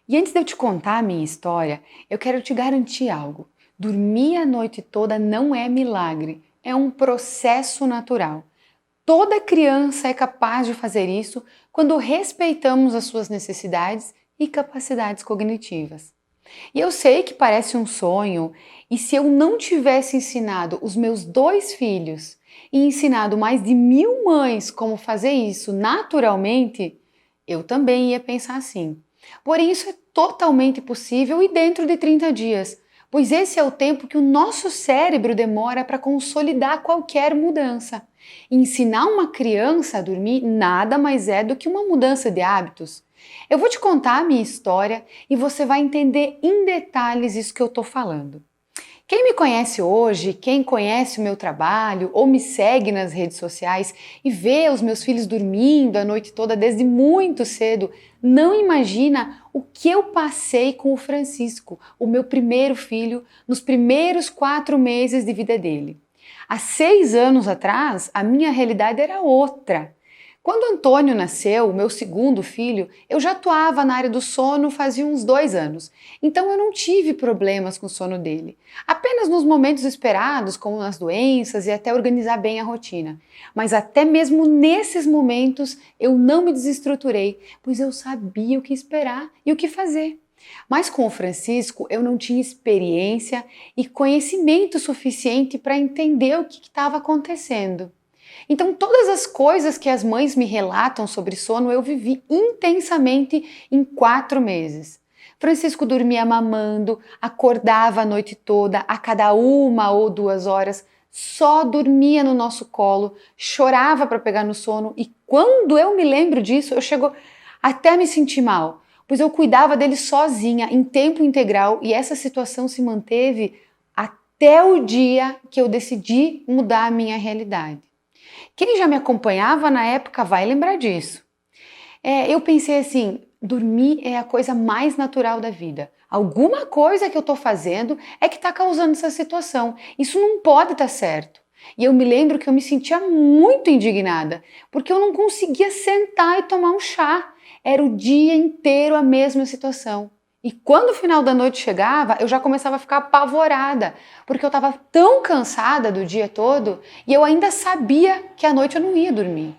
E antes de eu te contar a minha história, eu quero te garantir algo. Dormir a noite toda não é milagre, é um processo natural. Toda criança é capaz de fazer isso quando respeitamos as suas necessidades e capacidades cognitivas. E eu sei que parece um sonho, e se eu não tivesse ensinado os meus dois filhos e ensinado mais de 1000 mães como fazer isso naturalmente, eu também ia pensar assim. Porém, isso é totalmente possível e dentro de 30 dias, pois esse é o tempo que o nosso cérebro demora para consolidar qualquer mudança. Ensinar uma criança a dormir nada mais é do que uma mudança de hábitos. Eu vou te contar a minha história e você vai entender em detalhes isso que eu estou falando. Quem me conhece hoje, quem conhece o meu trabalho ou me segue nas redes sociais e vê os meus filhos dormindo a noite toda desde muito cedo, não imagina o que eu passei com o Francisco, o meu primeiro filho, nos primeiros 4 meses de vida dele. Há 6 anos atrás, a minha realidade era outra. Quando Antônio nasceu, meu segundo filho, eu já atuava na área do sono fazia uns 2 anos, então eu não tive problemas com o sono dele. Apenas nos momentos esperados, como nas doenças e até organizar bem a rotina. Mas até mesmo nesses momentos eu não me desestruturei, pois eu sabia o que esperar e o que fazer. Mas com o Francisco eu não tinha experiência e conhecimento suficiente para entender o que estava acontecendo. Então, todas as coisas que as mães me relatam sobre sono, eu vivi intensamente em 4 meses. Francisco dormia mamando, acordava a noite toda, a cada 1 ou 2 horas, só dormia no nosso colo, chorava para pegar no sono e quando eu me lembro disso, eu chego até a me sentir mal, pois eu cuidava dele sozinha, em tempo integral e essa situação se manteve até o dia que eu decidi mudar a minha realidade. Quem já me acompanhava na época vai lembrar disso. Eu pensei assim, dormir é a coisa mais natural da vida. Alguma coisa que eu estou fazendo é que está causando essa situação. Isso não pode estar certo. E eu me lembro que eu me sentia muito indignada, porque eu não conseguia sentar e tomar um chá. Era o dia inteiro a mesma situação. E quando o final da noite chegava, eu já começava a ficar apavorada, porque eu estava tão cansada do dia todo e eu ainda sabia que à noite eu não ia dormir.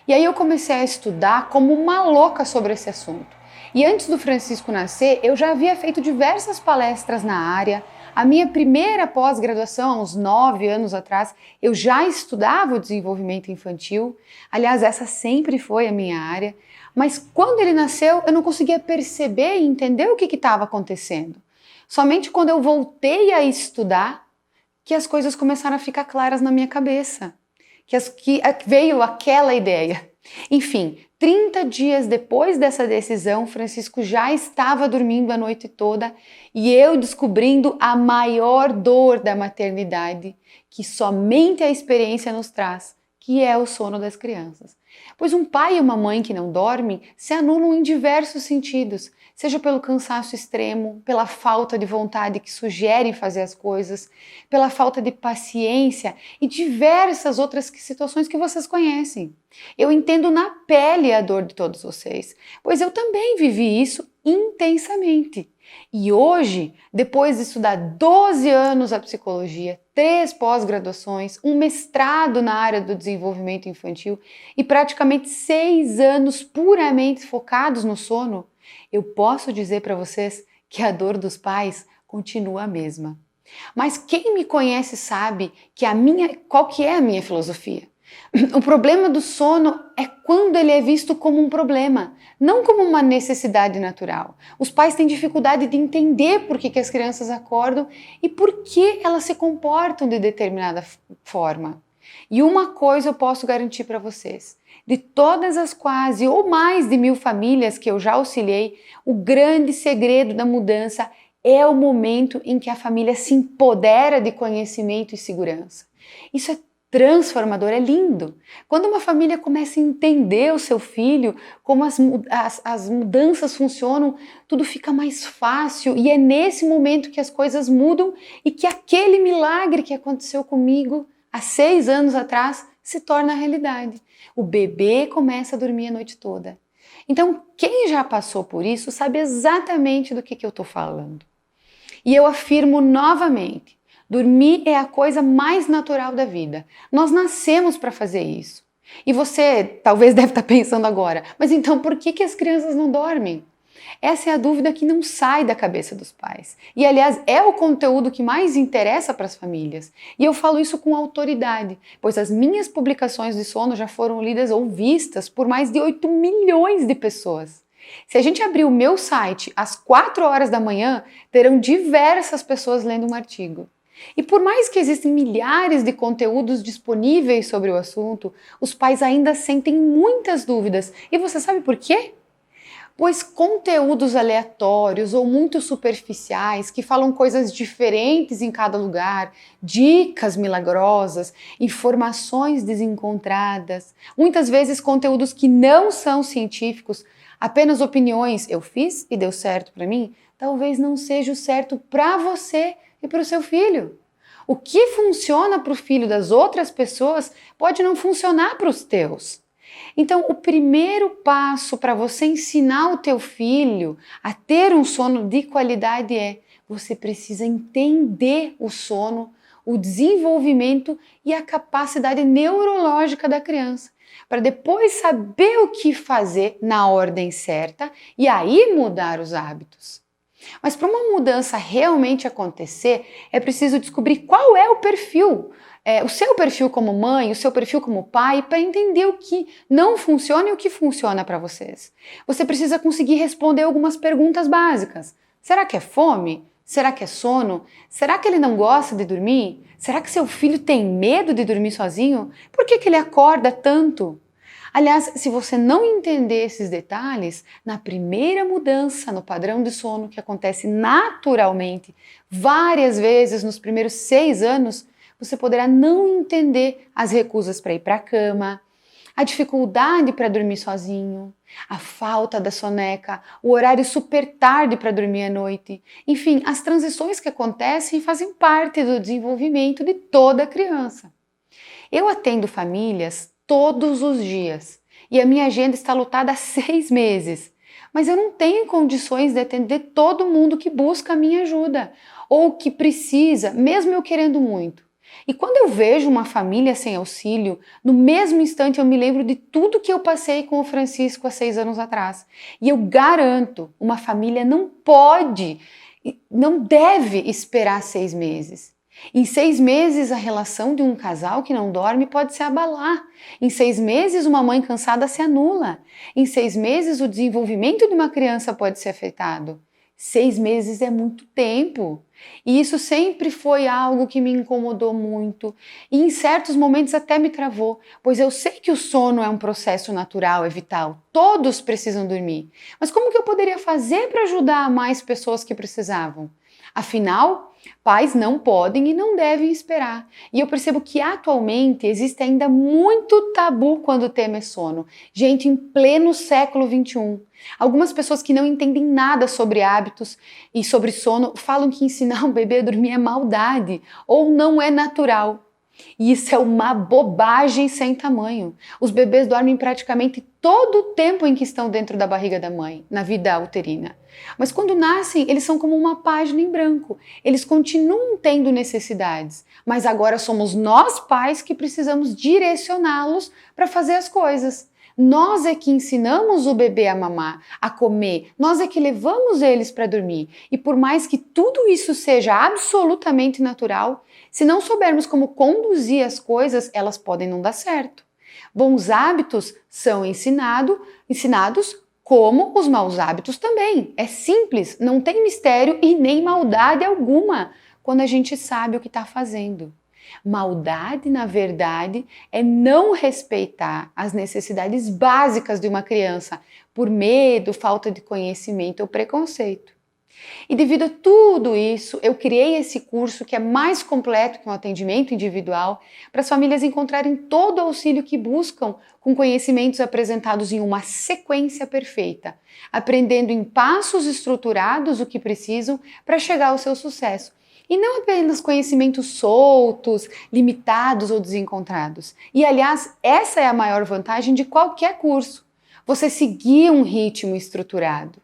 E aí eu comecei a estudar como uma louca sobre esse assunto. E antes do Francisco nascer, eu já havia feito diversas palestras na área. A minha primeira pós-graduação, há uns 9 anos atrás, eu já estudava o desenvolvimento infantil. Aliás, essa sempre foi a minha área. Mas quando ele nasceu, eu não conseguia perceber e entender o que estava acontecendo. Somente quando eu voltei a estudar, que as coisas começaram a ficar claras na minha cabeça. Que veio aquela ideia. Enfim, 30 dias depois dessa decisão, Francisco já estava dormindo a noite toda e eu descobrindo a maior dor da maternidade, que somente a experiência nos traz, que é o sono das crianças. Pois um pai e uma mãe que não dormem se anulam em diversos sentidos, seja pelo cansaço extremo, pela falta de vontade que sugerem fazer as coisas, pela falta de paciência e diversas outras situações que vocês conhecem. Eu entendo na pele a dor de todos vocês, pois eu também vivi isso intensamente. E hoje, depois de estudar 12 anos a psicologia, 3 pós-graduações, um mestrado na área do desenvolvimento infantil e praticamente 6 anos puramente focados no sono, eu posso dizer para vocês que a dor dos pais continua a mesma. Mas quem me conhece sabe que qual que é a minha filosofia? O problema do sono é quando ele é visto como um problema, não como uma necessidade natural. Os pais têm dificuldade de entender por que as crianças acordam e por que elas se comportam de determinada forma. E uma coisa eu posso garantir para vocês: de todas as quase ou mais de 1000 famílias que eu já auxiliei, o grande segredo da mudança é o momento em que a família se empodera de conhecimento e segurança. Isso é transformador, é lindo. Quando uma família começa a entender o seu filho, como as mudanças funcionam, tudo fica mais fácil e é nesse momento que as coisas mudam e que aquele milagre que aconteceu comigo há 6 anos atrás se torna realidade. O bebê começa a dormir a noite toda. Então, quem já passou por isso sabe exatamente do que eu estou falando. E eu afirmo novamente, dormir é a coisa mais natural da vida. Nós nascemos para fazer isso. E você talvez deve estar pensando agora, mas então por que as crianças não dormem? Essa é a dúvida que não sai da cabeça dos pais. E, aliás, é o conteúdo que mais interessa para as famílias. E eu falo isso com autoridade, pois as minhas publicações de sono já foram lidas ou vistas por mais de 8 milhões de pessoas. Se a gente abrir o meu site às 4 horas da manhã, terão diversas pessoas lendo um artigo. E por mais que existem milhares de conteúdos disponíveis sobre o assunto, os pais ainda sentem muitas dúvidas. E você sabe por quê? Pois conteúdos aleatórios ou muito superficiais que falam coisas diferentes em cada lugar, dicas milagrosas, informações desencontradas, muitas vezes conteúdos que não são científicos, apenas opiniões, eu fiz e deu certo para mim, talvez não seja o certo para você e para o seu filho. O que funciona para o filho das outras pessoas pode não funcionar para os teus. Então, o primeiro passo para você ensinar o teu filho a ter um sono de qualidade é você precisa entender o sono, o desenvolvimento e a capacidade neurológica da criança, para depois saber o que fazer na ordem certa e aí mudar os hábitos. Mas para uma mudança realmente acontecer, é preciso descobrir qual é o perfil, o seu perfil como mãe, o seu perfil como pai, para entender o que não funciona e o que funciona para vocês. Você precisa conseguir responder algumas perguntas básicas. Será que é fome? Será que é sono? Será que ele não gosta de dormir? Será que seu filho tem medo de dormir sozinho? Por que ele acorda tanto? Aliás, se você não entender esses detalhes, na primeira mudança no padrão de sono que acontece naturalmente várias vezes nos primeiros 6 anos, você poderá não entender as recusas para ir para a cama, a dificuldade para dormir sozinho, a falta da soneca, o horário super tarde para dormir à noite. Enfim, as transições que acontecem fazem parte do desenvolvimento de toda criança. Eu atendo famílias todos os dias e a minha agenda está lotada há 6 meses. Mas eu não tenho condições de atender todo mundo que busca a minha ajuda ou que precisa, mesmo eu querendo muito. E quando eu vejo uma família sem auxílio, no mesmo instante eu me lembro de tudo que eu passei com o Francisco há 6 anos atrás. E eu garanto, uma família não pode, não deve esperar 6 meses. Em 6 meses, a relação de um casal que não dorme pode se abalar. Em 6 meses, uma mãe cansada se anula. Em 6 meses, o desenvolvimento de uma criança pode ser afetado. 6 meses é muito tempo. E isso sempre foi algo que me incomodou muito e em certos momentos até me travou, pois eu sei que o sono é um processo natural, é vital, todos precisam dormir. Mas como que eu poderia fazer para ajudar mais pessoas que precisavam? Afinal, pais não podem e não devem esperar. E eu percebo que atualmente existe ainda muito tabu quando o tema é sono. Gente, em pleno século XXI. Algumas pessoas que não entendem nada sobre hábitos e sobre sono falam que ensinar um bebê a dormir é maldade ou não é natural. E isso é uma bobagem sem tamanho. Os bebês dormem praticamente todo o tempo em que estão dentro da barriga da mãe, na vida uterina. Mas quando nascem, eles são como uma página em branco. Eles continuam tendo necessidades, mas agora somos nós pais que precisamos direcioná-los para fazer as coisas. Nós é que ensinamos o bebê a mamar, a comer, nós é que levamos eles para dormir. E por mais que tudo isso seja absolutamente natural, se não soubermos como conduzir as coisas, elas podem não dar certo. Bons hábitos são ensinados como os maus hábitos também. É simples, não tem mistério e nem maldade alguma quando a gente sabe o que está fazendo. Maldade, na verdade, é não respeitar as necessidades básicas de uma criança por medo, falta de conhecimento ou preconceito. E devido a tudo isso, eu criei esse curso que é mais completo que um atendimento individual para as famílias encontrarem todo o auxílio que buscam com conhecimentos apresentados em uma sequência perfeita, aprendendo em passos estruturados o que precisam para chegar ao seu sucesso. E não apenas conhecimentos soltos, limitados ou desencontrados. E aliás, essa é a maior vantagem de qualquer curso. você seguir um ritmo estruturado.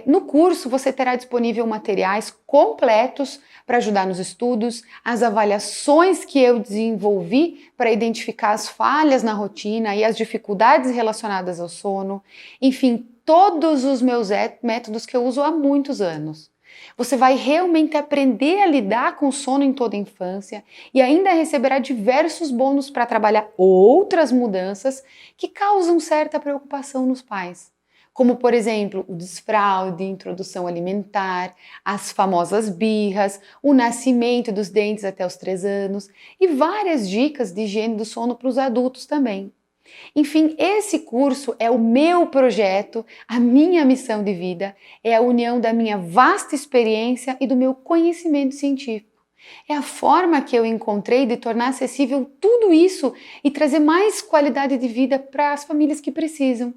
No curso você terá disponível materiais completos para ajudar nos estudos, as avaliações que eu desenvolvi para identificar as falhas na rotina e as dificuldades relacionadas ao sono, enfim, todos os meus métodos que eu uso há muitos anos. Você vai realmente aprender a lidar com o sono em toda a infância e ainda receberá diversos bônus para trabalhar outras mudanças que causam certa preocupação nos pais. Como, por exemplo, o desfraude, introdução alimentar, as famosas birras, o nascimento dos dentes até os 3 anos e várias dicas de higiene do sono para os adultos também. Enfim, esse curso é o meu projeto, a minha missão de vida, é a união da minha vasta experiência e do meu conhecimento científico. É a forma que eu encontrei de tornar acessível tudo isso e trazer mais qualidade de vida para as famílias que precisam.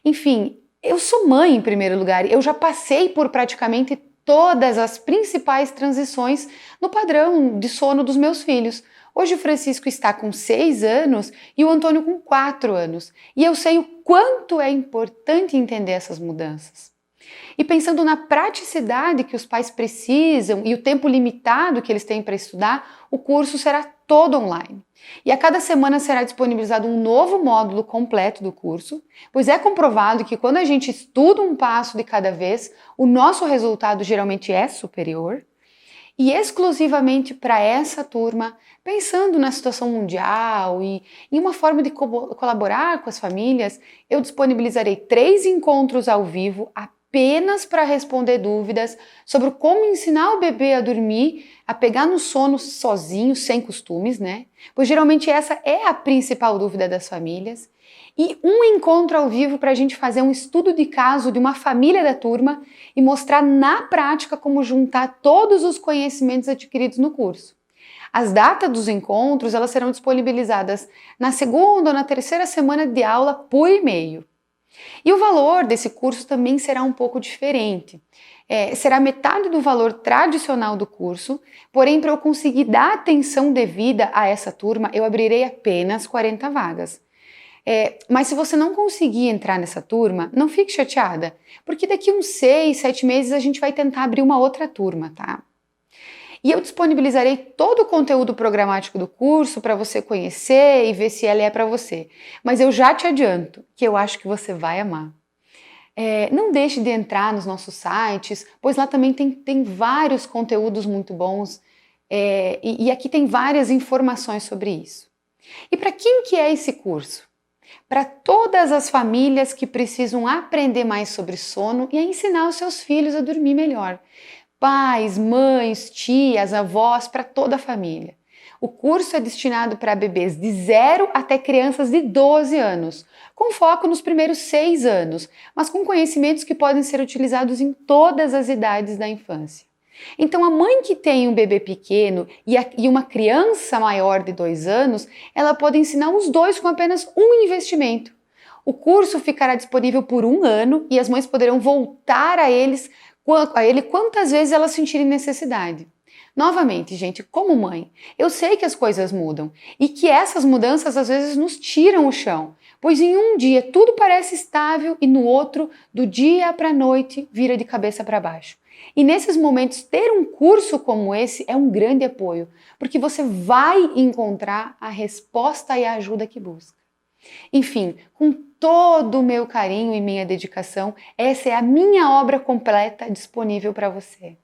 Enfim, eu sou mãe em primeiro lugar, eu já passei por praticamente todas as principais transições no padrão de sono dos meus filhos. Hoje o Francisco está com 6 anos e o Antônio com 4 anos, e eu sei o quanto é importante entender essas mudanças. E pensando na praticidade que os pais precisam e o tempo limitado que eles têm para estudar, o curso será todo online. E a cada semana será disponibilizado um novo módulo completo do curso, pois é comprovado que quando a gente estuda um passo de cada vez, o nosso resultado geralmente é superior. E exclusivamente para essa turma, pensando na situação mundial e em uma forma de colaborar com as famílias, eu disponibilizarei 3 encontros ao vivo apenas para responder dúvidas sobre como ensinar o bebê a dormir, a pegar no sono sozinho, sem costumes, né? Pois geralmente essa é a principal dúvida das famílias. E um encontro ao vivo para a gente fazer um estudo de caso de uma família da turma e mostrar na prática como juntar todos os conhecimentos adquiridos no curso. As datas dos encontros elas serão disponibilizadas na segunda ou na terceira semana de aula por e-mail. E o valor desse curso também será um pouco diferente. Será metade do valor tradicional do curso, porém para eu conseguir dar atenção devida a essa turma, eu abrirei apenas 40 vagas. Mas se você não conseguir entrar nessa turma, não fique chateada, porque daqui uns 6, 7 meses a gente vai tentar abrir uma outra turma, tá? E eu disponibilizarei todo o conteúdo programático do curso para você conhecer e ver se ela é para você. Mas eu já te adianto que eu acho que você vai amar. Não deixe de entrar nos nossos sites, pois lá também tem vários conteúdos muito bons e aqui tem várias informações sobre isso. E para quem que é esse curso? Para todas as famílias que precisam aprender mais sobre sono e a ensinar os seus filhos a dormir melhor. Pais, mães, tias, avós, para toda a família. O curso é destinado para bebês de 0 até crianças de 12 anos, com foco nos primeiros 6 anos, mas com conhecimentos que podem ser utilizados em todas as idades da infância. Então, a mãe que tem um bebê pequeno e uma criança maior de 2 anos, ela pode ensinar os dois com apenas um investimento. O curso ficará disponível por 1 ano e as mães poderão voltar a ele quantas vezes elas sentirem necessidade. Novamente, gente, como mãe, eu sei que as coisas mudam e que essas mudanças às vezes nos tiram o chão, pois em um dia tudo parece estável e no outro, do dia para a noite, vira de cabeça para baixo. E nesses momentos, ter um curso como esse é um grande apoio, porque você vai encontrar a resposta e a ajuda que busca. Enfim, com todo o meu carinho e minha dedicação, essa é a minha obra completa disponível para você.